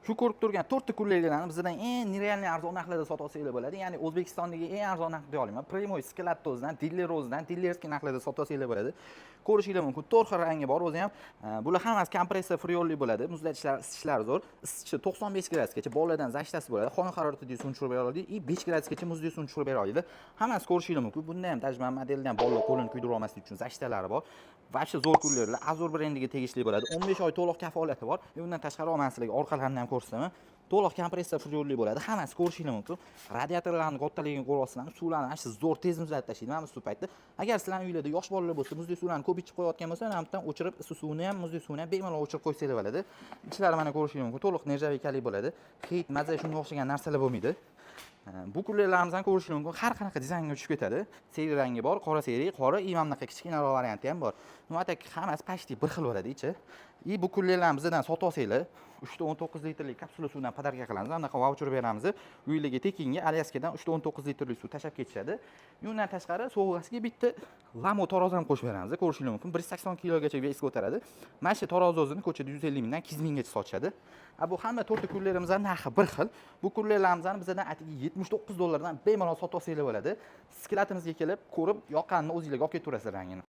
Shu ko'rib turgan 4 ta kullerlarni bizdan eng nerealniy arzon narxlarda sotib olsanglar bo'ladi. Ya'ni O'zbekistondagi eng arzon narx deya olaman. Primoy Skilatozdan, Dillerozdan, Dillerskiy narxlarda sotib olsanglar bo'ladi. Ko'rishinglar mumkin. 4 xil rangi bor o'zi ham. Bular hammasi kompressor freonli bo'ladi. Muzlatishlar, isitishlar zo'r. Isitishi 95 gradusgacha boladan zashtasi bo'ladi. Xona haroratida suv tushirib bera oladi. 5 gradusgacha muzda suv tushirib bera oladi. Hammasi ko'rishinglar mumkin. Bunda ham tajriba modeldan bolalar qo'lini kuydirib olmaslik uchun zashtalari bor. Vobshe zo'r kullerlar. Azur brendiga tegishli bo'ladi. 15 oy to'liq kafolati bor. Undan tashqari olman sizlarga orqalarini ham ko'rsataman. To'liq kompressor freonli bo'ladi. Hammasi ko'rishinglar mumkin. Radiatorlarning kattaligini ko'ryapsizlarmi? Suvlarni ancha zo'r tez muzlatib tashlaydi. Mana bu paytda agar sizlarning uylarda yosh bolalar bo'lsa, muzli suvlarni ko'p ichib qo'yayotgan bo'lsa, hamdan o'chirib, issiq suvni ham, muzli suvni ham bemalol o'chirib qo'ysanglar bo'ladi. Ichlari mana ko'rishinglar mumkin. To'liq nerjavikali bo'ladi. Hid, maza shunga o'xshagan narsalar bo'lmaydi. Bu kullerlarimizdan ko'rishinglar mumkin. Har qanaqa dizaynga tushib ketadi. Seri rangi bor, qora seri, qora, mana bunaqa kichkinaroq varianti ham bor. Nima atak hammasi pashti bir xil bo'ladi ichi. Bu kullerlarni bizdan sotib olsanglar, 319 litrlik kapsula suvdan podarka qilamiz. Anaqa voucher beramiz. Uylarga tekinga Alyaskadan 319 litrlik suv tashab ketishadi. Undan tashqari sovg'asiga bitta lamo tarozi ham qo'shib beramiz. Ko'rishinglar mumkin. 180 kilogacha vес ko'taradi. Mana shu tarozi o'zini ko'chada 150 mingdan 200 minggacha sotishadi. Bu hamma 4 ta kullerimizning narxi bir xil. Bu kullerlarimizni bizdan atigi $79 dan bemalol sotib olsanglar bo'ladi. Skilatimizga kelib, ko'rib, yoqqanini o'zingizlarga olib ketaverasizlar rangini.